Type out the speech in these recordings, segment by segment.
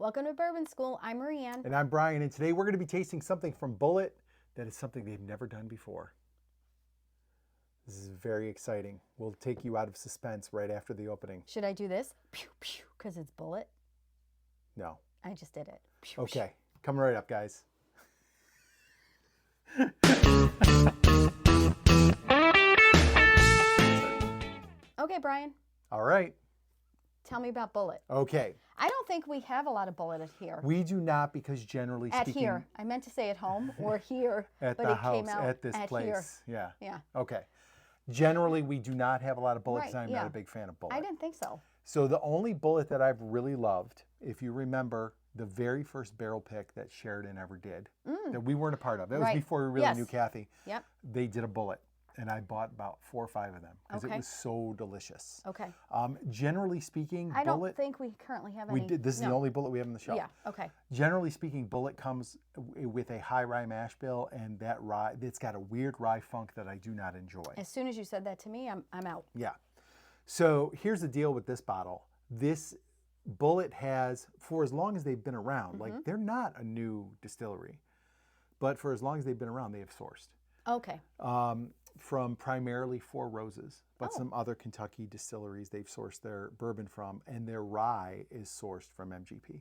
Welcome to Bourbon School. I'm Marianne. And I'm Brian, and today we're going to be tasting something from Bulleit that is something they've never done before. This is very exciting. We'll take you out of suspense right after the opening. Should I do this? Pew, pew, because it's Bulleit? No. I just did it. Pew, okay, coming right up, guys. Okay, Brian. All right. Tell me about Bulleit. Okay. I don't think we have a lot of Bulleit here. We do not, because generally speaking... At here. I meant to say at home or here, at but the it house, came out at this place. Here. Yeah. Yeah. Okay. Generally, we do not have a lot of Bulleit because Right, I'm not a big fan of Bulleit. I didn't think so. So the only Bulleit that I've really loved, if you remember, the very first barrel pick that Sheridan ever did, that we weren't a part of. That was before we really knew Kathy. Yep. They did a Bulleit, and I bought about 4 or 5 of them because it was so delicious. Okay. Generally speaking, I don't Bulleit, think we currently have any. this is the only Bulleit we have on the shelf. Yeah. Okay. Generally speaking, Bulleit comes with a high rye mash bill, and that rye, it's got a weird rye funk that I do not enjoy. As soon as you said that to me, I'm out. Yeah. So here's the deal with this bottle. This Bulleit has, for as long as they've been around, like they're not a new distillery, but for as long as they've been around, they have sourced. Okay. From primarily Four Roses, but some other Kentucky distilleries they've sourced their bourbon from, and their rye is sourced from MGP.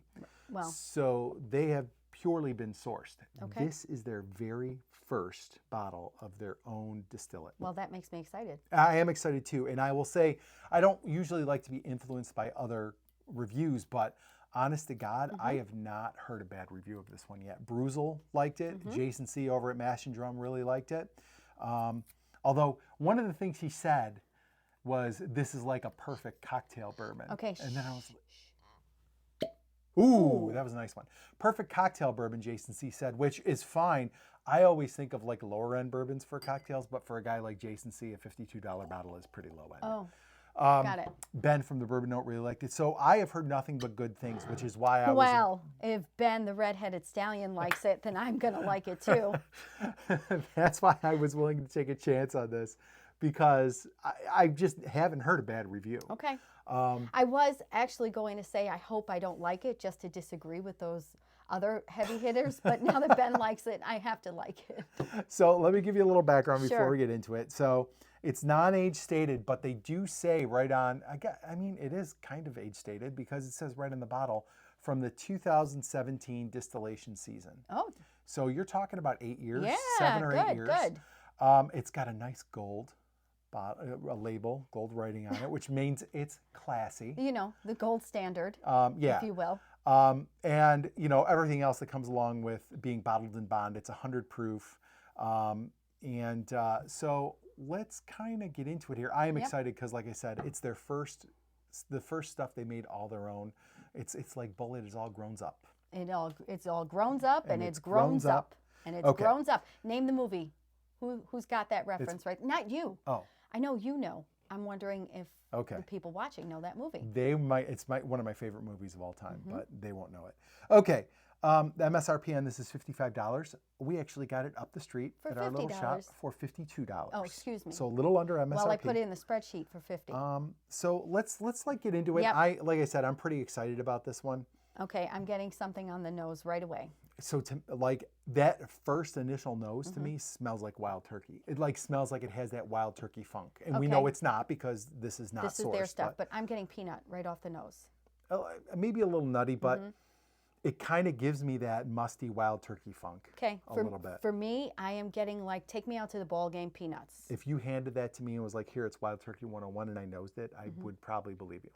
Well. So they have purely been sourced. Okay. This is their very first bottle of their own distillate. Well, that makes me excited. I am excited too, and I will say, I don't usually like to be influenced by other reviews, but honest to God, I have not heard a bad review of this one yet. Bruzel liked it. Jason C. over at Mash and Drum really liked it. Although one of the things he said was, this is like a perfect cocktail bourbon. Okay. And then I was like, ooh, that was a nice one. Perfect cocktail bourbon, Jason C. said, which is fine. I always think of like lower end bourbons for cocktails, but for a guy like Jason C., a $52 bottle is pretty low end. Oh. Got it. Ben from the Bourbon Note really liked it. So I have heard nothing but good things, which is why I was... Well, if Ben, the redheaded stallion, likes it, then I'm going to like it too. That's why I was willing to take a chance on this, because I just haven't heard a bad review. Okay. I was actually going to say, I hope I don't like it, just to disagree with those other heavy hitters, but now that Ben likes it, I have to like it. So let me give you a little background before we get into it. So it's non-age stated, but they do say right on, I mean, it is kind of age stated because it says right in the bottle, from the 2017 distillation season. Oh. So you're talking about 8 years, Yeah, 7 or 8 years. Good. It's got a nice gold a label, gold writing on it, which means it's classy. You know, the gold standard, if you will. And, you know, everything else that comes along with being bottled in bond. It's 100 proof. So let's kind of get into it here. I am excited because, like I said, it's their the first stuff they made all their own. It's like Bulleit is all grown up. It's all grown up and it's grown up. And it's grown up. Name the movie. Who's got that reference, right? Not you. Oh. I know you know. I'm wondering if the people watching know that movie. They might. It's one of my favorite movies of all time, but they won't know it. Okay. The MSRP on this is $55. We actually got it up the street for at our little shop for $52. Oh, excuse me. So a little under MSRP. Well, I put it in the spreadsheet for 50. So let's like get into it. Yep. Like I said, I'm pretty excited about this one. Okay, I'm getting something on the nose right away. So like that first initial nose to me smells like wild turkey. It like smells like it has that wild turkey funk, and we know it's not because this is not sourced. This is their stuff, but I'm getting peanut right off the nose. Maybe a little nutty, but it kind of gives me that musty wild turkey funk. Okay, a little bit. For me, I am getting like, take me out to the ball game peanuts. If you handed that to me and was like, here, it's wild turkey 101, and I nosed it, I would probably believe you.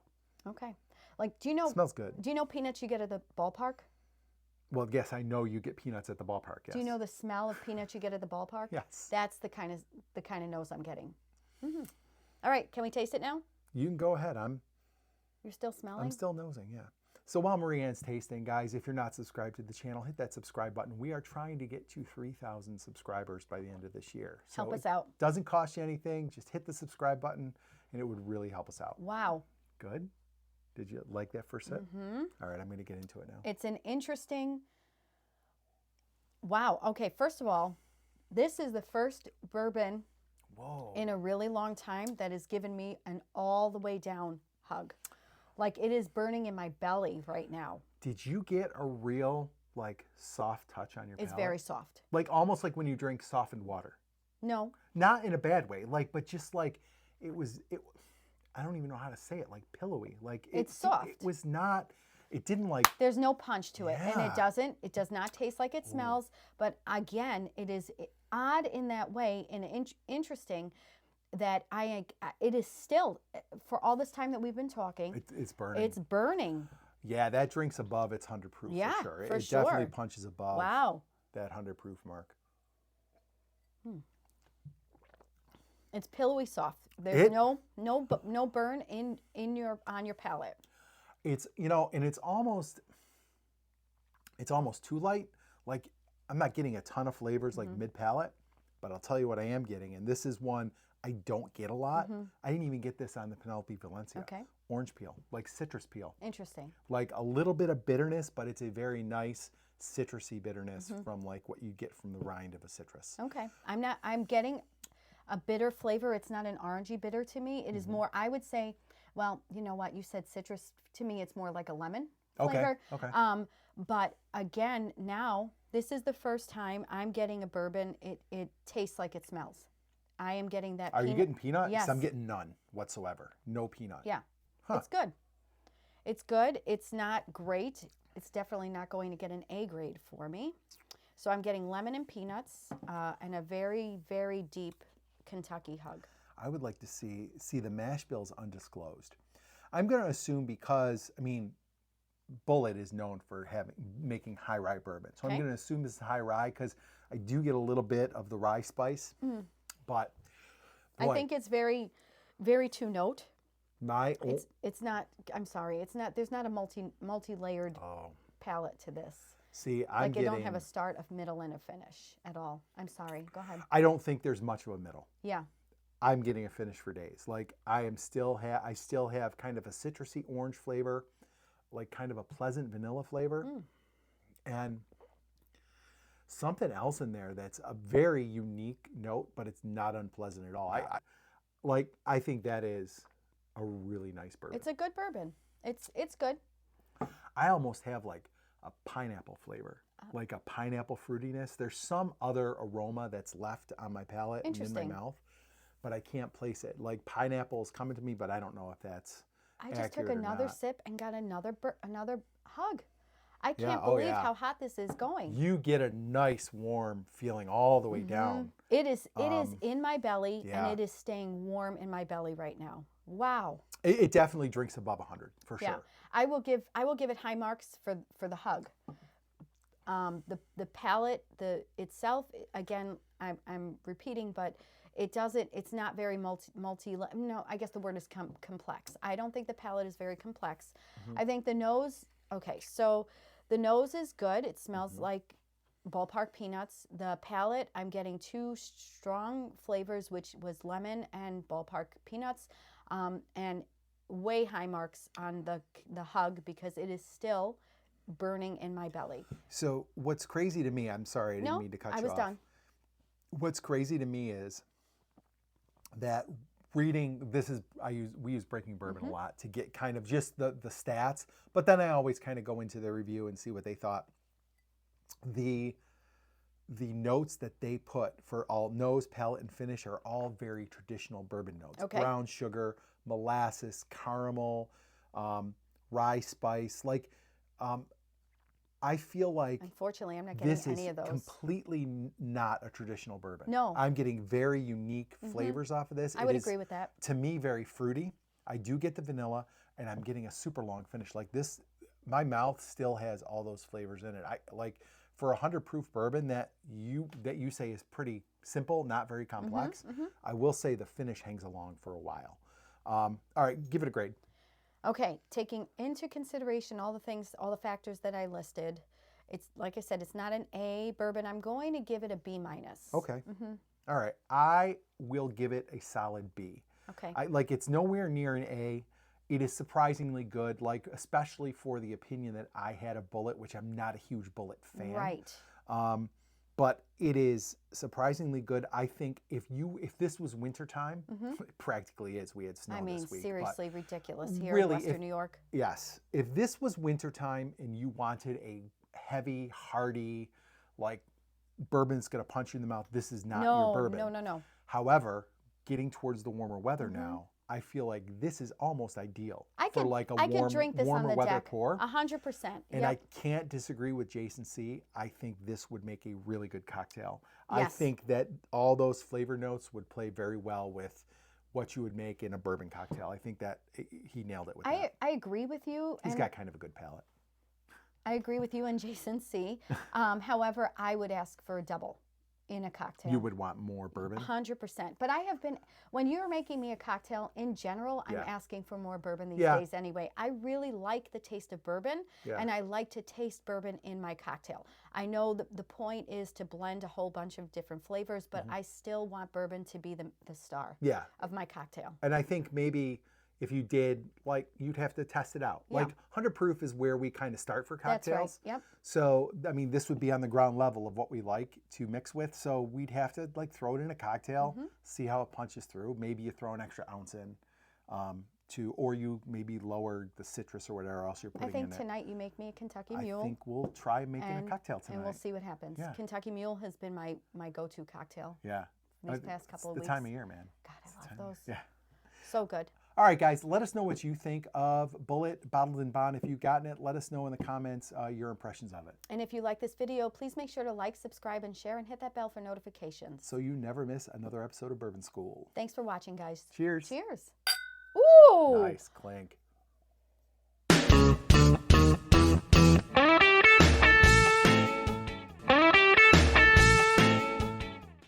Okay. Like, do you know? It smells good. Do you know peanuts you get at the ballpark? Well, yes, I know you get peanuts at the ballpark. Yes. Do you know the smell of peanuts you get at the ballpark? Yes. That's the kind of nose I'm getting. All right, can we taste it now? You can go ahead. You're still smelling? I'm still nosing, yeah. So while Marianne's tasting, guys, if you're not subscribed to the channel, hit that subscribe button. We are trying to get to 3,000 subscribers by the end of this year. So help us out. It doesn't cost you anything. Just hit the subscribe button, and it would really help us out. Wow. Good. Did you like that first sip? All right, I'm going to get into it now. It's an interesting... Wow. Okay, first of all, this is the first bourbon in a really long time that has given me an all the way down hug. Like, it is burning in my belly right now. Did you get a real like soft touch on your It's palate? very soft. Like almost like when you drink softened water. No, Not in a bad way, like, but just like it was. I don't even know how to say it. Like pillowy. Like it's soft. It was not. It didn't like. There's no punch to it, and Yeah. it does not taste like it smells. But again, it is odd in that way and interesting that it is still, for all this time that we've been talking, It's burning. it's burning. Yeah, that drink's above its 100 proof Yeah, for sure. for It definitely sure. punches above Wow. that 100 proof mark. It's pillowy soft. There's no burn on your palate. It's and it's almost too light. Like I'm not getting a ton of flavors like mid palate, but I'll tell you what I am getting, and this is one I don't get a lot. I didn't even get this on the Penelope Valencia. Okay. Orange peel, like citrus peel. Interesting. Like a little bit of bitterness, but it's a very nice citrusy bitterness from like what you get from the rind of a citrus. Okay. I'm getting a bitter flavor. It's not an orangey bitter to me. It is more, I would say, well, you know what? You said citrus. To me, it's more like a lemon flavor. Okay. But again, now, this is the first time I'm getting a bourbon. It tastes like it smells. I am getting that Are you getting peanut? Yes. I'm getting none whatsoever. No peanut. Yeah. Huh. It's good. It's good. It's not great. It's definitely not going to get an A grade for me. So I'm getting lemon and peanuts and a very, very deep Kentucky hug. I would like to see the mash bills undisclosed. I'm going to assume because, I mean, Bullet is known for making high rye bourbon. So Okay. I'm going to assume this is high rye because I do get a little bit of the rye spice. But boy, I think it's very, very two note. It's not. I'm sorry. It's not. There's not a multi-layered palette to this. See, I'm Like getting. I don't have a start, a middle, and a finish at all. I'm sorry. Go ahead. I don't think there's much of a middle. Yeah. I'm getting a finish for days. Like I still have kind of a citrusy orange flavor, like kind of a pleasant vanilla flavor, and something else in there that's a very unique note, but it's not unpleasant at all. I think that is a really nice bourbon. It's a good bourbon. It's good. I almost have like a pineapple flavor, like a pineapple fruitiness. There's some other aroma that's left on my palate and in my Interesting. mouth, but I can't place it. Like pineapple is coming to me, but I don't know if that's I just took accurate or another not. sip and got another hug. I can't Yeah, oh, believe yeah. how hot this is going. You get a nice warm feeling all the way down. It is in my belly yeah. and it is staying warm in my belly right now. Wow. It definitely drinks above 100 for Yeah. sure. I will give it high marks for the hug. The palate, itself, again, I'm repeating, but it's not very no, I guess the word is complex. I don't think the palate is very complex. I think the nose, okay, so the nose is good. It smells like ballpark peanuts. The palate, I'm getting two strong flavors, which was lemon and ballpark peanuts, and way high marks on the hug because it is still burning in my belly. So what's crazy to me, I'm sorry, I didn't mean to cut you off. I was done. What's crazy to me is that reading, we use Breaking Bourbon a lot to get kind of just the stats, but then I always kind of go into the review and see what they thought. The notes that they put for all nose, palate, and finish are all very traditional bourbon notes. Okay. Brown sugar, molasses, caramel, rye spice. Like, I feel like Unfortunately, I'm not getting this any is of those. completely not a traditional bourbon. No. I'm getting very unique flavors off of this. I would agree with that. To me, very fruity. I do get the vanilla, and I'm getting a super long finish. Like this, my mouth still has all those flavors in it. I like for 100 proof bourbon that you say is pretty simple, not very complex. I will say the finish hangs along for a while. All right, give it a grade. Okay, taking into consideration all the factors that I listed, it's like I said, it's not an A bourbon. I'm going to give it a B minus. Okay. All right, I will give it a solid B. Okay. It's nowhere near an A. It is surprisingly good, like especially for the opinion that I had of Bullet, which I'm not a huge Bullet fan. Right. but it is surprisingly good. I think if this was wintertime, it practically is. We had snow I mean, this week. seriously ridiculous here really, in Western New York. Yes. If this was wintertime and you wanted a heavy, hearty, like bourbon's going to punch you in the mouth, this is not your bourbon. No. However, getting towards the warmer weather now, I feel like this is almost ideal for like a warmer weather pour. 100%. And I can't disagree with Jason C. I think this would make a really good cocktail. Yes. I think that all those flavor notes would play very well with what you would make in a bourbon cocktail. I think that he nailed it with that. I agree with you. He's got kind of a good palate. I agree with you and Jason C. However, I would ask for a double in a cocktail. You would want more bourbon? 100%. But I have been, when you're making me a cocktail, in general, I'm asking for more bourbon these days anyway. I really like the taste of bourbon, and I like to taste bourbon in my cocktail. I know the point is to blend a whole bunch of different flavors, but I still want bourbon to be the star of my cocktail. And I think maybe if you did, like, you'd have to test it out. Like 100 proof is where we kind of start for cocktails. That's right. Yep. So, I mean, this would be on the ground level of what we like to mix with. So we'd have to like throw it in a cocktail, see how it punches through. Maybe you throw an extra ounce in or you maybe lower the citrus or whatever else you're putting in it. I think tonight you make me a Kentucky Mule. I think we'll try making a cocktail tonight. And we'll see what happens. Yeah. Kentucky Mule has been my go-to cocktail. Yeah. These past couple of weeks. It's the time of year, man. God, I love those. Yeah. So good. All right, guys, let us know what you think of Bullet Bottled in Bond. If you've gotten it, let us know in the comments your impressions of it. And if you like this video, please make sure to like, subscribe, and share, and hit that bell for notifications. So you never miss another episode of Bourbon School. Thanks for watching, guys. Cheers. Cheers. Ooh! Nice clink.